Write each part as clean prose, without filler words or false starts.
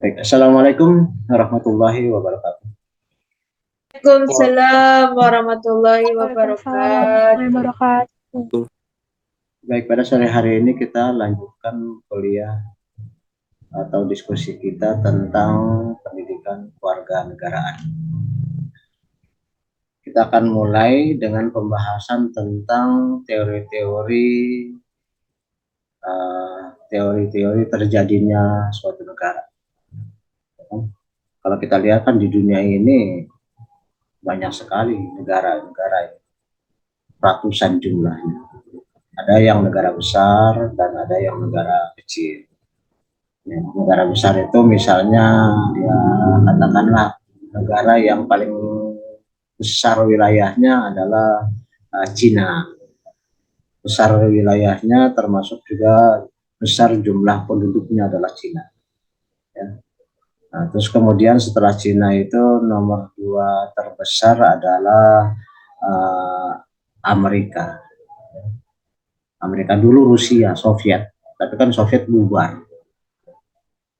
Baik, Assalamualaikum warahmatullahi wabarakatuh. Waalaikumsalam warahmatullahi Waalaikumsalam warahmatullahi wabarakatuh. wabarakatuh. Baik, pada sore hari ini kita lanjutkan kuliah atau diskusi kita tentang pendidikan kewarganegaraan. Kita akan mulai dengan pembahasan tentang teori-teori terjadinya suatu negara. Kalau kita lihat kan di dunia ini banyak sekali negara-negara, ratusan jumlahnya. Ada yang negara besar dan ada yang negara kecil. Ya, negara besar itu misalnya ya katakanlah negara yang paling besar wilayahnya adalah Cina. Besar wilayahnya termasuk juga besar jumlah penduduknya adalah Cina. Ya. Nah, terus kemudian setelah Cina itu nomor dua terbesar adalah uh, Amerika. Amerika dulu Rusia, Soviet, tapi kan Soviet bubar.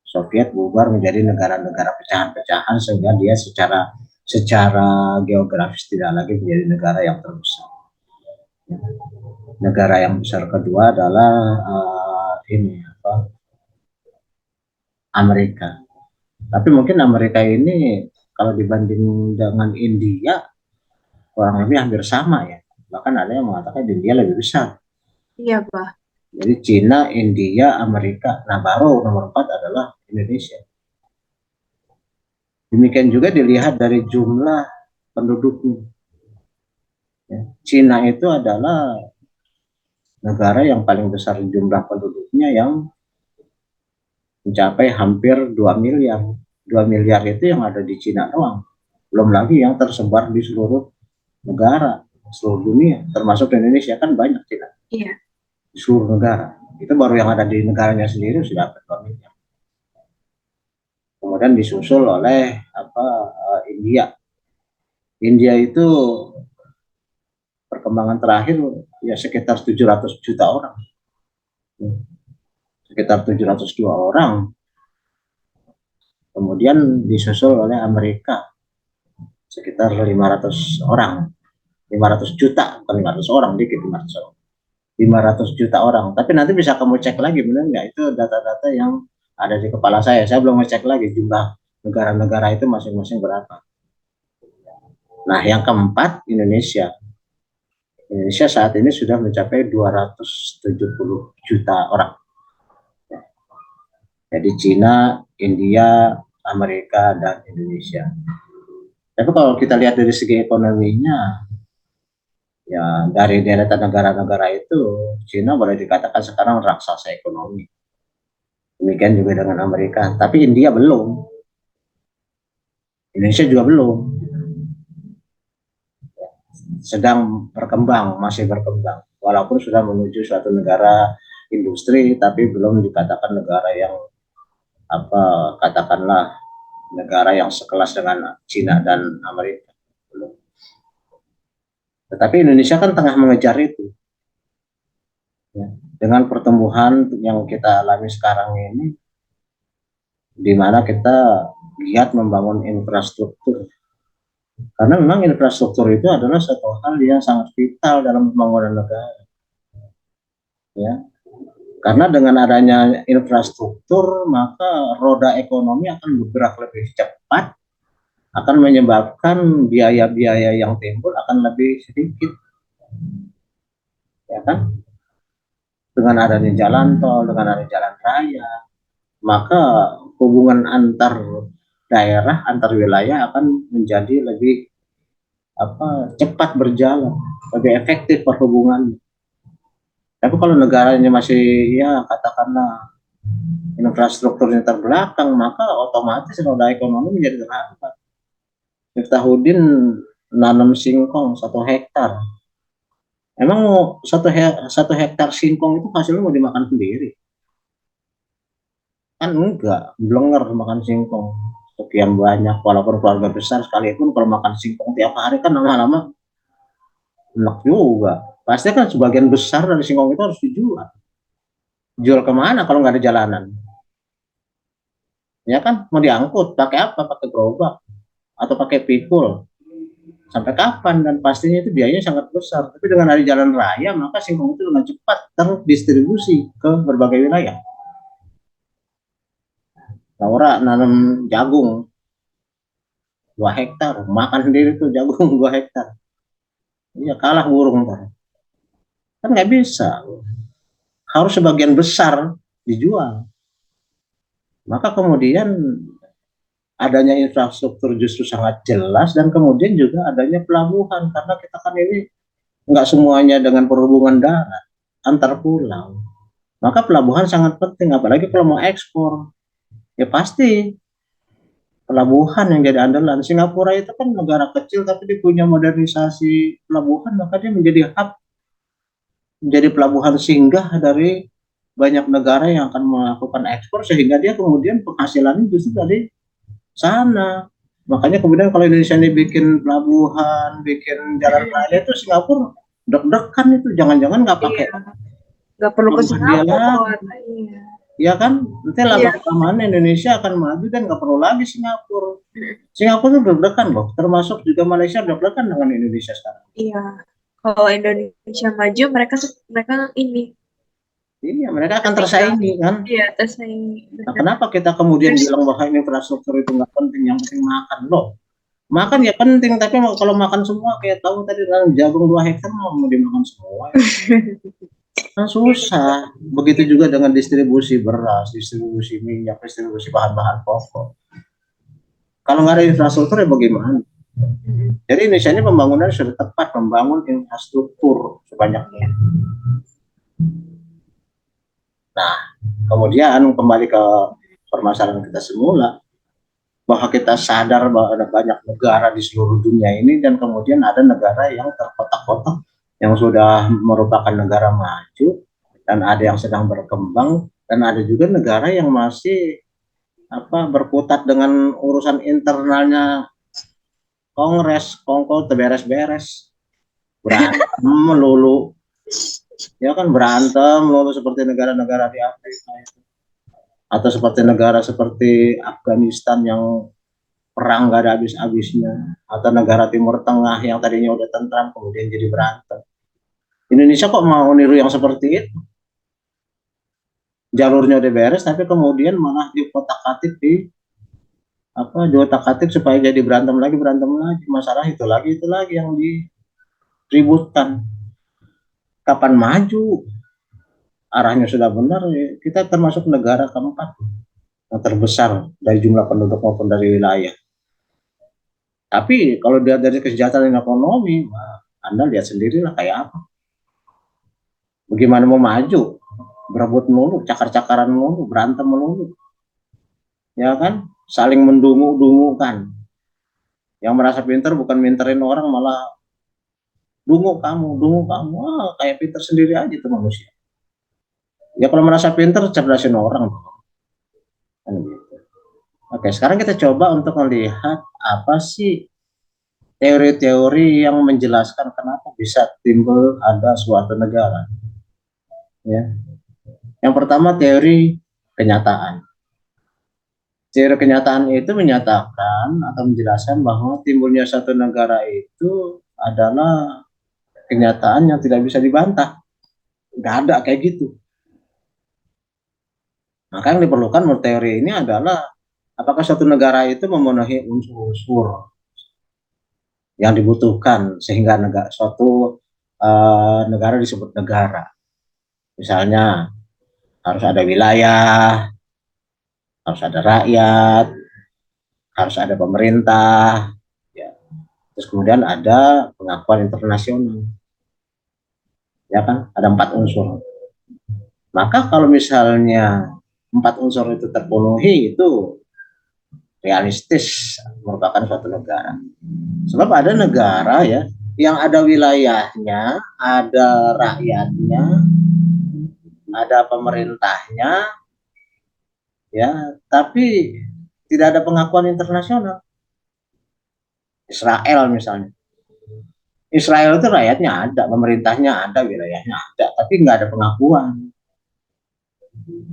Soviet bubar menjadi negara-negara pecahan-pecahan sehingga dia secara geografis tidak lagi menjadi negara yang terbesar. Negara yang besar kedua adalah Amerika. Tapi mungkin Amerika ini kalau dibanding dengan India kurang lebih hampir sama ya. Bahkan ada yang mengatakan India lebih besar. Iya, Pak. Jadi Cina, India, Amerika. Nah, baru nomor 4 adalah Indonesia. Demikian juga dilihat dari jumlah penduduknya. Ya, Cina itu adalah negara yang paling besar jumlah penduduknya yang mencapai hampir 2 miliar. 2 miliar itu yang ada di Cina doang. Belum lagi yang tersebar di seluruh negara, seluruh dunia, termasuk Indonesia kan banyak Cina. Iya. Di seluruh negara. Itu baru yang ada di negaranya sendiri sudah hampir 2 miliar. Kemudian disusul oleh India. India itu perkembangan terakhir ya sekitar 700 juta orang. Sekitar 702 orang. Kemudian disusul oleh Amerika sekitar 500 orang. 500 juta, bukan 500 orang, dikit 500 orang. 500 juta orang. Tapi nanti bisa kamu cek lagi, benar nggak? Itu data-data yang ada di kepala saya. Saya belum ngecek lagi jumlah negara-negara itu masing-masing berapa. Nah, yang keempat Indonesia. Indonesia saat ini sudah mencapai 270 juta orang. Jadi Cina, India, Amerika, dan Indonesia. Tapi kalau kita lihat dari segi ekonominya, ya dari deretan negara-negara itu, Cina boleh dikatakan sekarang raksasa ekonomi. Demikian juga dengan Amerika. Tapi India belum. Indonesia juga belum. Sedang berkembang, masih berkembang. Walaupun sudah menuju suatu negara industri, tapi belum dikatakan negara yang katakanlah negara yang sekelas dengan Cina dan Amerika. Belum. Tetapi Indonesia kan tengah mengejar itu. Ya. Dengan pertumbuhan yang kita alami sekarang ini, di mana kita giat membangun infrastruktur. Karena memang infrastruktur itu adalah satu hal yang sangat vital dalam pembangunan negara. Ya. Karena dengan adanya infrastruktur, maka roda ekonomi akan bergerak lebih cepat, akan menyebabkan biaya-biaya yang timbul akan lebih sedikit. Ya kan? Dengan adanya jalan tol, dengan adanya jalan raya, maka hubungan antar daerah, antar wilayah akan menjadi lebih cepat berjalan, lebih efektif perhubungan. Tapi kalau negaranya masih ya katakanlah infrastrukturnya terbelakang, maka otomatis roda ekonomi menjadi terhambat. Miftahudin nanam singkong 1 hektar. Emang satu hektar singkong itu hasilnya mau dimakan sendiri? Kan enggak, blenger makan singkong sekian banyak, walaupun keluarga besar sekalipun kalau makan singkong tiap hari kan lama-lama enak juga. Pasti kan sebagian besar dari singkong itu harus dijual. Jual kemana kalau nggak ada jalanan? Ya kan, mau diangkut pakai apa? Pakai gerobak atau pakai pikul. Sampai kapan? Dan pastinya itu biayanya sangat besar. Tapi dengan ada jalan raya, maka singkong itu dengan cepat terdistribusi ke berbagai wilayah. Laura nanam jagung 2 hektar, makan sendiri tuh jagung 2 hektar. Iya, kalah burung kan. Kan nggak bisa. Harus sebagian besar dijual. Maka kemudian adanya infrastruktur justru sangat jelas, dan kemudian juga adanya pelabuhan, karena kita kan ini nggak semuanya dengan perhubungan darat antar pulau. Maka pelabuhan sangat penting, apalagi kalau mau ekspor. Ya pasti pelabuhan yang jadi andalan. Singapura itu kan negara kecil tapi dia punya modernisasi pelabuhan, maka dia menjadi hub, menjadi pelabuhan singgah dari banyak negara yang akan melakukan ekspor, sehingga dia kemudian penghasilannya justru dari sana. Makanya kemudian kalau Indonesia ini bikin pelabuhan, bikin jalan raya, itu Singapura deg-degan itu, jangan-jangan nggak pakai Iya. Nggak perlu ke pelabuhan dia Singapura. lagi. Iya. Ya kan, nanti Iya. lama-kelamaan Indonesia akan maju dan nggak perlu lagi Singapura. Singapura itu deg-degan loh, termasuk juga Malaysia deg-degan dengan Indonesia sekarang. Iya. Kalau Indonesia maju, mereka ini. Iya, mereka akan tersaingi kan. Iya, tersaingi. Nah, kenapa kita kemudian bilang bahwa infrastruktur itu nggak penting, yang penting makan loh? Makan ya penting, tapi kalau makan semua kayak tahu tadi dalam jagung 2 hektar mau dimakan semua. Kan susah. Begitu juga dengan distribusi beras, distribusi minyak, distribusi bahan-bahan pokok. Kalau nggak ada infrastruktur ya bagaimana? Jadi Indonesia ini pembangunan sudah tepat, membangun infrastruktur sebanyaknya. Nah, kemudian kembali ke permasalahan kita semula, bahwa kita sadar bahwa ada banyak negara di seluruh dunia ini, dan kemudian ada negara yang terkotak-kotak, yang sudah merupakan negara maju, dan ada yang sedang berkembang, dan ada juga negara yang masih berkutat dengan urusan internalnya Kongres, Kongko terberes-beres, berantem melulu, ya kan, berantem melulu seperti negara-negara di Afrika itu, atau seperti negara seperti Afghanistan yang perang gak ada habis-habisnya, atau negara Timur Tengah yang tadinya udah tentram kemudian jadi berantem. Indonesia kok mau niru yang seperti itu? Jalurnya udah beres tapi kemudian malah diotak-atik diotak-atik supaya jadi berantem lagi, masalah itu lagi yang diributkan. Kapan maju? Arahnya sudah benar, kita termasuk negara keempat yang terbesar dari jumlah penduduk maupun dari wilayah. Tapi kalau dilihat dari kesejahteraan ekonomi, Anda lihat sendirilah kayak apa. Bagaimana mau maju? Berebut mulu, cakar-cakaran mulu, berantem mulu. Ya kan? Saling mendungu-dungukan. Yang merasa pintar bukan minterin orang, malah dungu kamu. Kayak pintar sendiri aja tuh manusia. Ya kalau merasa pintar, cerdasin orang. Kan gitu. Oke, sekarang kita coba untuk melihat apa sih teori-teori yang menjelaskan kenapa bisa timbul ada suatu negara. Ya. Yang pertama, teori kenyataan. Teori kenyataan itu menyatakan atau menjelaskan bahwa timbulnya satu negara itu adalah kenyataan yang tidak bisa dibantah. Nggak ada kayak gitu. Maka yang diperlukan menurut teori ini adalah apakah suatu negara itu memenuhi unsur-unsur yang dibutuhkan sehingga suatu negara disebut negara. Misalnya harus ada wilayah, harus ada rakyat, harus ada pemerintah, ya. Terus kemudian ada pengakuan internasional, ya kan, ada 4 unsur. Maka kalau misalnya 4 unsur itu terpenuhi, itu realistis merupakan suatu negara. Sebab ada negara ya yang ada wilayahnya, ada rakyatnya, ada pemerintahnya, ya, tapi tidak ada pengakuan internasional. Israel misalnya. Israel itu rakyatnya ada, pemerintahnya ada, wilayahnya ada, tapi nggak ada pengakuan.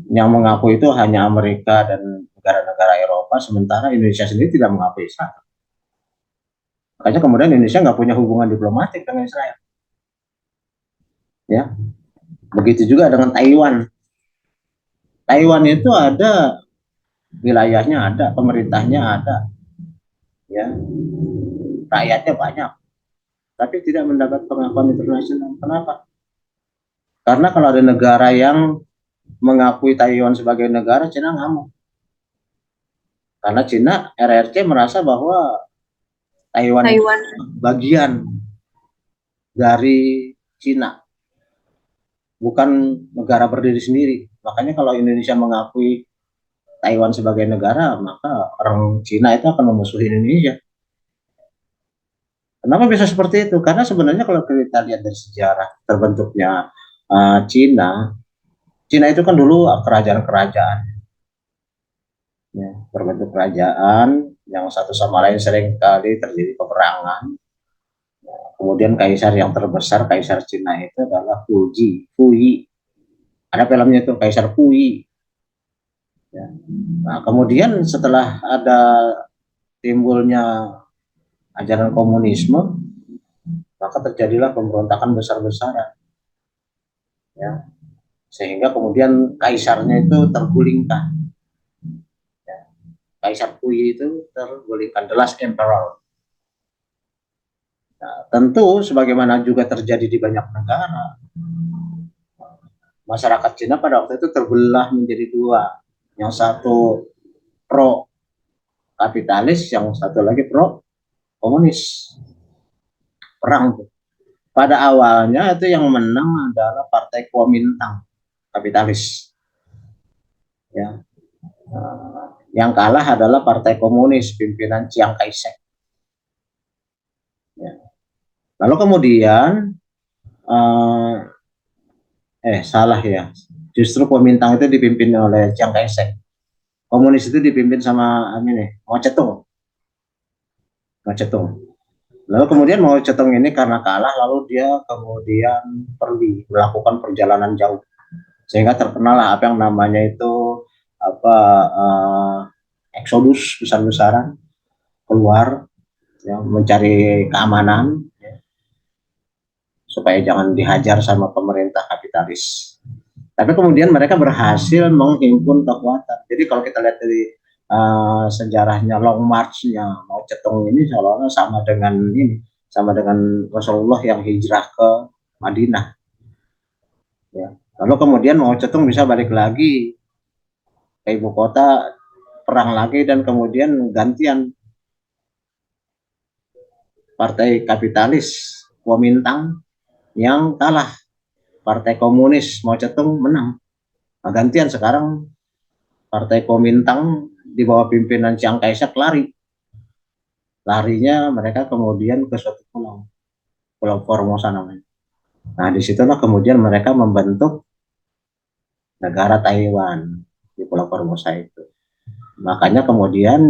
Yang mengaku itu hanya Amerika dan negara-negara Eropa, sementara Indonesia sendiri tidak mengakui Israel. Makanya kemudian Indonesia nggak punya hubungan diplomatik dengan Israel. Ya, begitu juga dengan Taiwan. Taiwan itu ada wilayahnya, ada pemerintahnya, ada, ya, rakyatnya banyak, tapi tidak mendapat pengakuan internasional. Kenapa? Karena kalau ada negara yang mengakui Taiwan sebagai negara, Cina ngamuk. Karena Cina RRC merasa bahwa Taiwan itu Taiwan. bagian dari Cina, bukan negara berdiri sendiri. Makanya kalau Indonesia mengakui Taiwan sebagai negara, maka orang Cina itu akan memusuhi Indonesia. Kenapa bisa seperti itu? Karena sebenarnya kalau kita lihat dari sejarah terbentuknya Cina, Cina itu kan dulu kerajaan-kerajaan, ya, berbentuk kerajaan yang satu sama lain sering kali terjadi peperangan. Kemudian kaisar yang terbesar, kaisar Cina itu adalah Puyi. Ada filmnya itu, Kaisar Puyi. Ya. Nah, kemudian setelah ada timbulnya ajaran komunisme, maka terjadilah pemberontakan besar-besaran. Ya. Sehingga kemudian kaisarnya itu tergulingkan. Ya. Kaisar Puyi itu tergulingkan, the last emperor. Nah, tentu sebagaimana juga terjadi di banyak negara, masyarakat Cina pada waktu itu terbelah menjadi dua. Yang satu pro kapitalis, yang satu lagi pro komunis. Perang tuh. Pada awalnya itu yang menang adalah Partai Kuomintang, kapitalis. Ya. Yang kalah adalah Partai Komunis pimpinan Chiang Kai-shek. Ya. Lalu kemudian salah ya. Justru Kuomintang itu dipimpin oleh Chiang Kai-shek. Komunis itu dipimpin sama Mao Zedong. Lalu kemudian Mao Zedong ini karena kalah, lalu dia kemudian pergi melakukan perjalanan jauh, sehingga terkenal apa yang namanya itu eksodus besar-besaran keluar, ya, mencari keamanan, ya, supaya jangan dihajar sama pemerintah kapitalis. Tapi kemudian mereka berhasil menghimpun kekuatan. Jadi kalau kita lihat dari sejarahnya Long March-nya Mao Zedong ini seolah-olah sama dengan Rasulullah yang hijrah ke Madinah. Ya. Lalu kemudian Mao Zedong bisa balik lagi ke ibu kota, perang lagi, dan kemudian gantian Partai Kapitalis Kuomintang yang kalah, Partai Komunis Mao Zedong menang. Nah, gantian sekarang Partai Kuomintang di bawah pimpinan Chiang Kai-shek larinya mereka kemudian ke suatu pulau Formosa namanya. Nah, disitulah kemudian mereka membentuk negara Taiwan di pulau Formosa itu. Makanya kemudian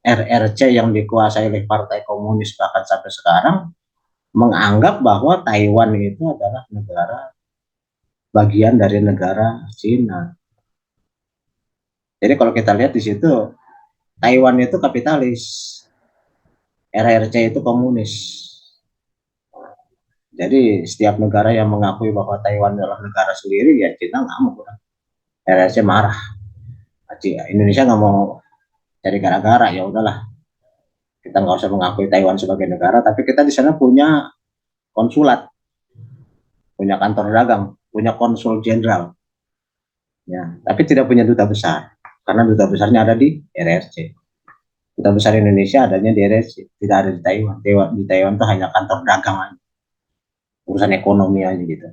RRC yang dikuasai oleh Partai Komunis bahkan sampai sekarang menganggap bahwa Taiwan itu adalah negara bagian dari negara Cina. Jadi kalau kita lihat di situ, Taiwan itu kapitalis, RRC itu komunis. Jadi setiap negara yang mengakui bahwa Taiwan adalah negara sendiri, ya Cina ngamuk, RRC marah. Indonesia nggak mau cari gara-gara, ya udahlah, kita nggak usah mengakui Taiwan sebagai negara, tapi kita di sana punya konsulat, punya kantor dagang, punya konsul jenderal, ya, tapi tidak punya duta besar, karena duta besarnya ada di RRC. Duta besar Indonesia adanya di RRC, tidak ada di Taiwan. Di Taiwan itu hanya kantor dagang aja, urusan ekonomi aja gitu.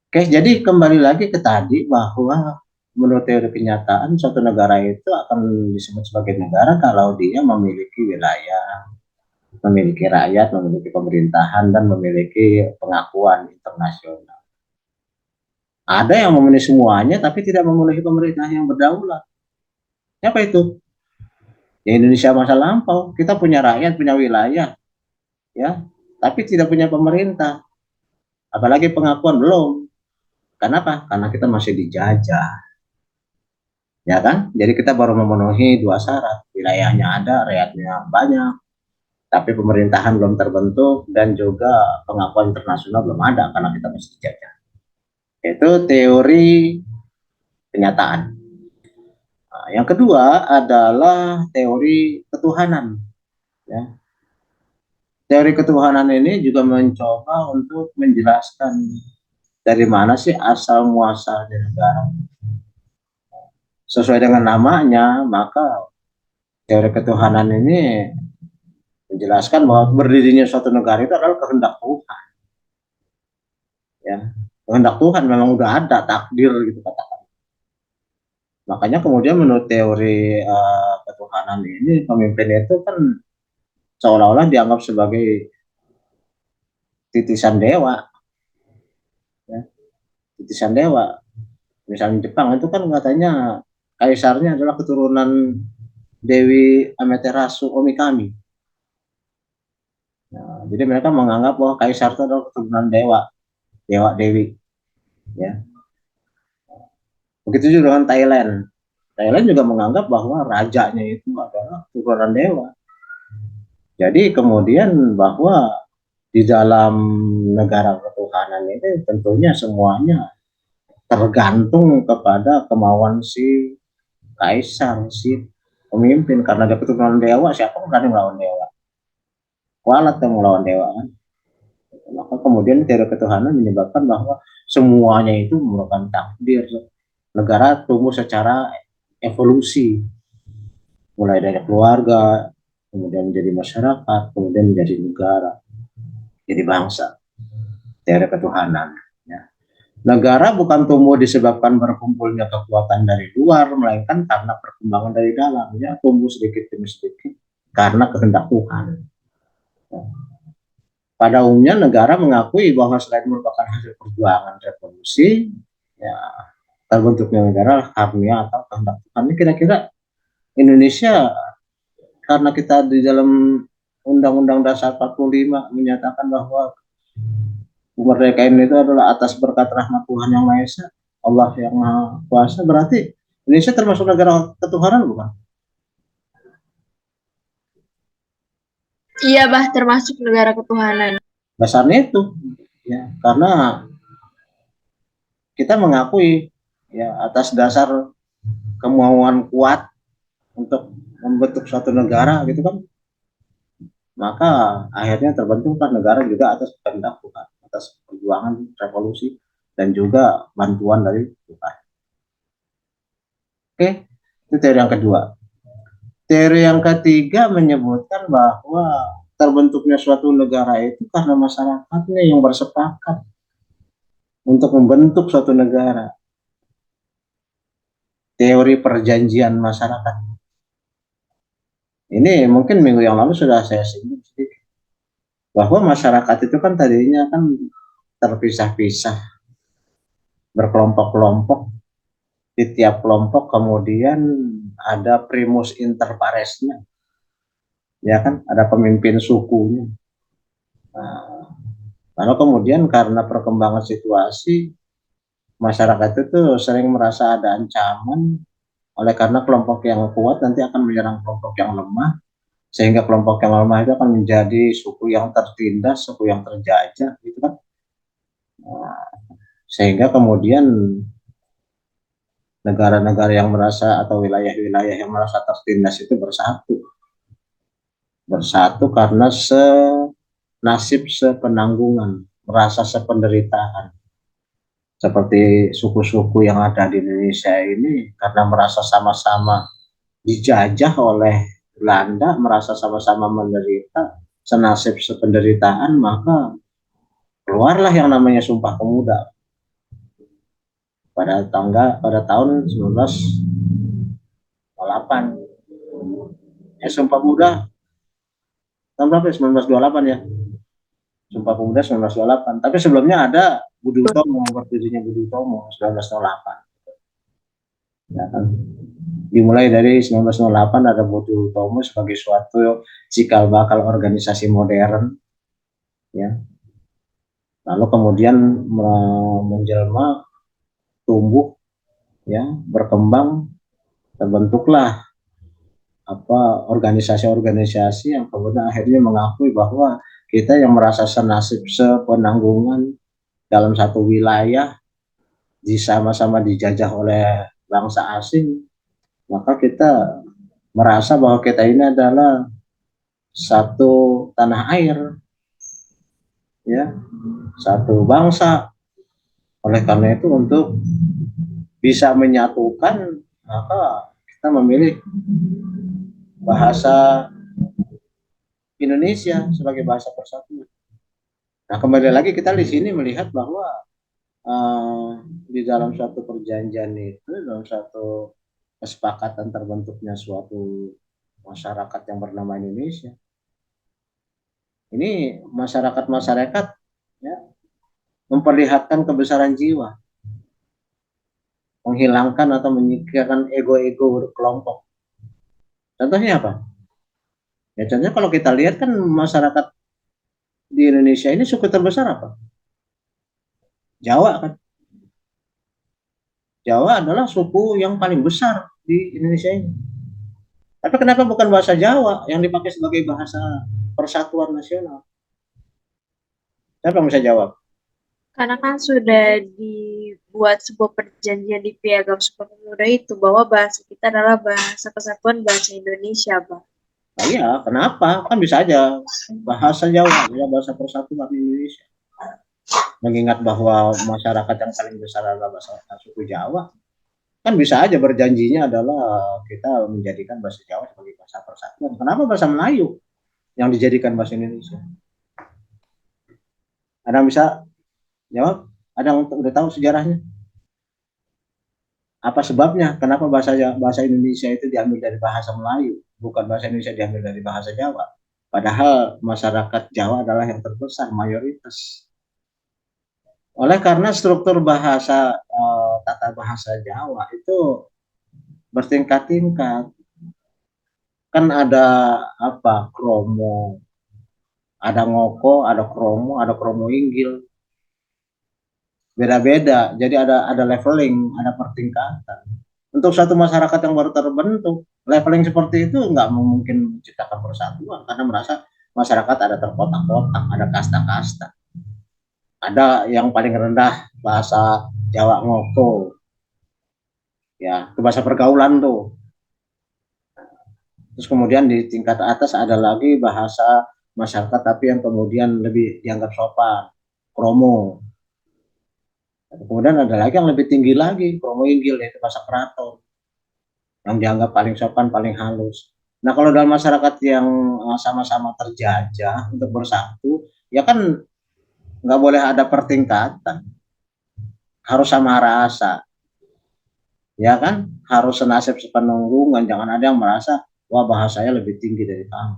Oke, jadi kembali lagi ke tadi bahwa menurut teori kenyataan suatu negara itu akan disebut sebagai negara kalau dia memiliki wilayah, memiliki rakyat, memiliki pemerintahan, dan memiliki pengakuan internasional. Ada yang memenuhi semuanya tapi tidak memenuhi pemerintah yang berdaulat. Siapa itu? Ya Indonesia masa lampau. Kita punya rakyat, punya wilayah, ya, tapi tidak punya pemerintah. Apalagi pengakuan belum. Kenapa? Karena kita masih dijajah. ya kan? Jadi kita baru memenuhi dua syarat, wilayahnya ada, rakyatnya banyak, tapi pemerintahan belum terbentuk dan juga pengakuan internasional belum ada karena kita masih dijajah. Itu teori kenyataan. Nah, yang kedua adalah teori ketuhanan. Ya. Teori ketuhanan ini juga mencoba untuk menjelaskan dari mana sih asal muasalnya negara. Sesuai dengan namanya, maka teori ketuhanan ini menjelaskan bahwa berdirinya suatu negara itu adalah kehendak Tuhan. Ya, kehendak Tuhan memang udah ada takdir gitu katakan. Makanya kemudian menurut teori ketuhanan ini pemimpin itu kan seolah-olah dianggap sebagai titisan dewa, ya, titisan dewa. Misalnya Jepang itu kan katanya kaisarnya adalah keturunan Dewi Amaterasu Omikami. Nah, jadi mereka menganggap bahwa kaisar itu adalah keturunan dewa, dewa dewi. Ya. Begitu juga dengan Thailand. Thailand juga menganggap bahwa rajanya itu adalah keturunan dewa. Jadi kemudian bahwa di dalam negara ketuhanan ini tentunya semuanya tergantung kepada kemauan si kaisar, si pemimpin. Karena dia keturunan dewa, siapa yang berani melawan dewa? Kualat yang melawan dewa kan. Maka kemudian teori ketuhanan menyebabkan bahwa semuanya itu merupakan takdir. Negara tumbuh secara evolusi, mulai dari keluarga, kemudian menjadi masyarakat, kemudian menjadi negara, jadi bangsa. Teori ketuhanan. Ya. Negara bukan tumbuh disebabkan berkumpulnya kekuatan dari luar, melainkan karena perkembangan dari dalam. Ya, tumbuh sedikit demi sedikit karena kehendak Tuhan. Ya. Pada umumnya negara mengakui bahwa selain merupakan hasil perjuangan revolusi, ya terbentuknya negara karena atau kehendak Tuhan. Ini kira-kira Indonesia karena kita di dalam Undang-Undang Dasar 45 menyatakan bahwa kemerdekaan itu adalah atas berkat rahmat Tuhan yang Maha Esa, Allah yang Maha Kuasa, berarti Indonesia termasuk negara ketuhanan bukan? Iya, Bah, termasuk negara ketuhanan. Dasarnya itu, ya, karena kita mengakui ya atas dasar kemauan kuat untuk membentuk suatu negara gitu kan, maka akhirnya terbentuklah negara juga atas kehendak Tuhan, atas perjuangan revolusi dan juga bantuan dari Tuhan. Oke, itu teori yang kedua. Teori yang ketiga menyebutkan bahwa terbentuknya suatu negara itu karena masyarakatnya yang bersepakat untuk membentuk suatu negara. Teori perjanjian masyarakat. Ini mungkin minggu yang lalu sudah saya singgung sedikit. Bahwa masyarakat itu kan tadinya kan terpisah-pisah, berkelompok-kelompok. Di tiap kelompok kemudian ada primus inter paresnya, ya kan, ada pemimpin sukunya. Nah, lalu kemudian karena perkembangan situasi, masyarakat itu sering merasa ada ancaman, oleh karena kelompok yang kuat nanti akan menyerang kelompok yang lemah, sehingga kelompok yang lemah itu akan menjadi suku yang tertindas, suku yang terjajah, gitu kan. Nah, sehingga kemudian negara-negara yang merasa atau wilayah-wilayah yang merasa tertindas itu bersatu karena senasib sepenanggungan, merasa sependeritaan. Seperti suku-suku yang ada di Indonesia ini karena merasa sama-sama dijajah oleh Belanda, merasa sama-sama menderita, senasib sependeritaan, maka keluarlah yang namanya Sumpah Pemuda pada tahun 1928. Sumpah Pemuda tahun berapa? 1928 ya. Sumpah Pemuda 1928. Tapi sebelumnya ada Budi Utomo, berdirinya Budi Utomo 1908. Ya kan? Dimulai dari 1908 ada Budi Utomo sebagai suatu cikal bakal organisasi modern, ya. Lalu kemudian menjelma, tumbuh, ya, berkembang terbentuklah organisasi-organisasi yang kemudian akhirnya mengakui bahwa kita yang merasa senasib sepenanggungan dalam satu wilayah sama-sama dijajah oleh bangsa asing, maka kita merasa bahwa kita ini adalah satu tanah air, ya, satu bangsa. Oleh karena itu untuk bisa menyatukan, maka kita memilih bahasa Indonesia sebagai bahasa persatuan. Nah, kembali lagi kita di sini melihat bahwa di dalam suatu perjanjian itu, dalam suatu kesepakatan terbentuknya suatu masyarakat yang bernama Indonesia. Ini masyarakat ya, memperlihatkan kebesaran jiwa, menghilangkan atau menyingkirkan ego-ego kelompok. Contohnya apa? Ya contohnya kalau kita lihat kan masyarakat di Indonesia ini suku terbesar apa? Jawa kan. Jawa adalah suku yang paling besar di Indonesia ini. Tapi kenapa bukan bahasa Jawa yang dipakai sebagai bahasa persatuan nasional? Siapa yang bisa jawab? Karena kan sudah dibuat sebuah perjanjian di Piagam Sumpah Pemuda itu bahwa bahasa kita adalah bahasa kesatuan bahasa Indonesia, Bang. Nah, iya, kenapa? Kan bisa aja bahasa Jawa adalah bahasa persatuan Indonesia. Mengingat bahwa masyarakat yang paling besar adalah bahasa suku Jawa, kan bisa aja berjanjinya adalah kita menjadikan bahasa Jawa sebagai bahasa persatuan. Kenapa bahasa Melayu yang dijadikan bahasa Indonesia? Ada yang bisa jawab? Ada yang udah tahu sejarahnya? Apa sebabnya? Kenapa bahasa Indonesia itu diambil dari bahasa Melayu, bukan bahasa Indonesia diambil dari bahasa Jawa? Padahal masyarakat Jawa adalah yang terbesar, mayoritas. Oleh karena struktur bahasa tata bahasa Jawa itu bertingkat-tingkat. Kan ada kromo, ada ngoko, ada kromo inggil. Beda-beda. Jadi ada leveling, ada pertingkatan. Untuk satu masyarakat yang baru terbentuk, leveling seperti itu nggak mungkin menciptakan persatuan karena merasa masyarakat ada terkotak-kotak, ada kasta-kasta. Ada yang paling rendah bahasa Jawa ngoko, ya itu bahasa pergaulan tuh. Terus kemudian di tingkat atas ada lagi bahasa masyarakat tapi yang kemudian lebih dianggap sopan, kromo. Kemudian ada lagi yang lebih tinggi lagi, kromo inggil, yaitu bahasa keraton, yang dianggap paling sopan, paling halus. Nah kalau dalam masyarakat yang sama-sama terjajah untuk bersatu, ya kan nggak boleh ada pertingkatan, harus sama rasa, ya kan, harus senasib sepenanggungan. Jangan ada yang merasa wah bahasanya lebih tinggi dari kamu,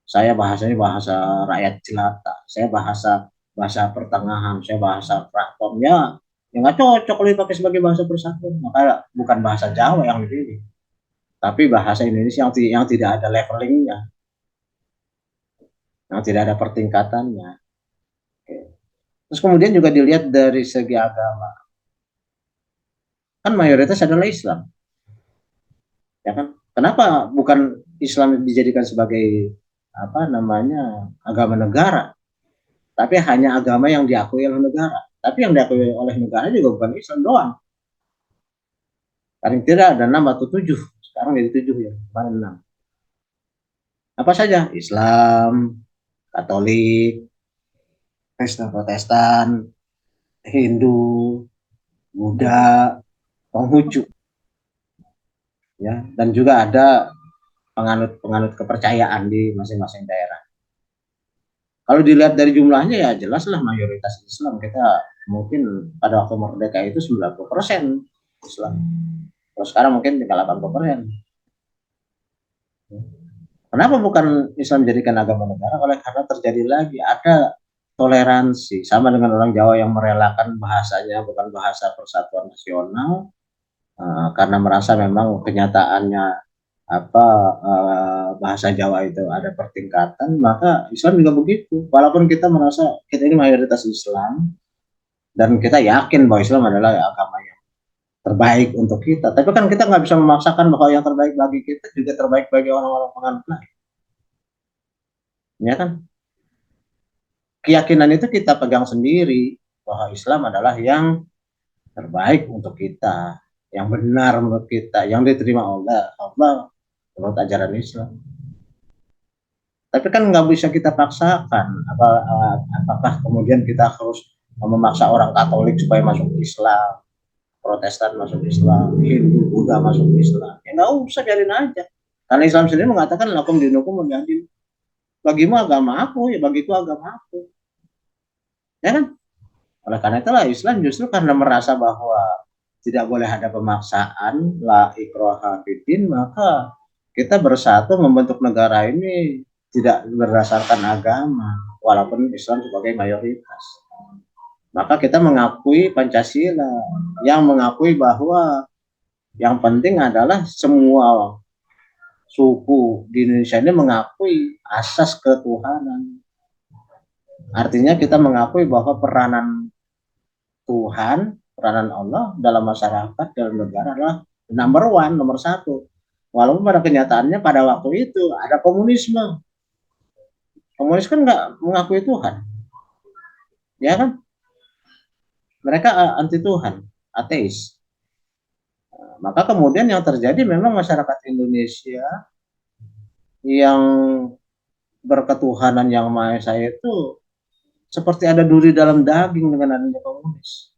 saya bahasanya bahasa rakyat jelata, saya bahasa pertengahan, saya bahasa keraton. Ya nggak cocok kalau dipakai sebagai bahasa persatuan. Maka bukan bahasa Jawa yang dipilih, tapi bahasa Indonesia yang tidak ada levelingnya, yang tidak ada pertingkatannya. Oke. Terus kemudian juga dilihat dari segi agama, kan mayoritas adalah Islam, ya kan? Kenapa bukan Islam dijadikan sebagai agama negara, tapi hanya agama yang diakui oleh negara? Tapi yang diakui oleh negara juga bukan Islam doang. Paling tidak ada 6 atau 7, sekarang jadi 7 ya, kemarin 6. Apa saja? Islam, Katolik, Kristen Protestan, Hindu, Buddha, Konghucu, ya, dan juga ada penganut kepercayaan di masing-masing daerah. Kalau dilihat dari jumlahnya ya jelaslah mayoritas Islam. Kita mungkin pada waktu merdeka itu 90% Islam. Terus sekarang mungkin tinggal 80%. Kenapa bukan Islam menjadikan agama negara? Oleh karena terjadi lagi ada toleransi, sama dengan orang Jawa yang merelakan bahasanya bukan bahasa persatuan nasional, karena merasa memang kenyataannya bahasa Jawa itu ada pertingkatan. Maka Islam juga begitu. Walaupun kita merasa kita ini mayoritas Islam dan kita yakin bahwa Islam adalah agama yang terbaik untuk kita. Tapi kan kita nggak bisa memaksakan bahwa yang terbaik bagi kita juga terbaik bagi orang-orang penganut lain. Ya kan? Keyakinan itu kita pegang sendiri bahwa Islam adalah yang terbaik untuk kita, yang benar menurut kita, yang diterima oleh Allah menurut ajaran Islam. Tapi kan nggak bisa kita paksakan. Apakah kemudian kita harus memaksa orang Katolik supaya masuk Islam, Protestan masuk Islam, Hindu, Buddha masuk Islam? Ya nggak usah, biarin aja. Karena Islam sendiri mengatakan lakum dinukum waliyadin. Bagimu agama aku, ya bagiku agama aku. Ya kan? Oleh karena itulah Islam justru karena merasa bahwa tidak boleh ada pemaksaan, la ikraha fiddin, maka kita bersatu membentuk negara ini tidak berdasarkan agama, walaupun Islam sebagai mayoritas. Maka kita mengakui Pancasila, yang mengakui bahwa yang penting adalah semua suku di Indonesia ini mengakui asas ketuhanan. Artinya kita mengakui bahwa peranan Tuhan, peranan Allah dalam masyarakat, dalam negara adalah number one, nomor satu. Walaupun pada kenyataannya pada waktu itu ada komunisme. Komunis kan nggak mengakui Tuhan, ya kan? Mereka anti Tuhan, ateis. Maka kemudian yang terjadi memang masyarakat Indonesia yang berketuhanan yang Maha Esa itu seperti ada duri dalam daging dengan adanya komunis.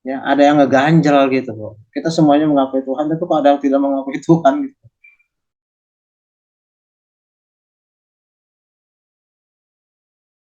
Ya, ada yang ngeganjel gitu kok. Kita semuanya mengakui Tuhan, tapi kok ada yang tidak mengakui Tuhan gitu.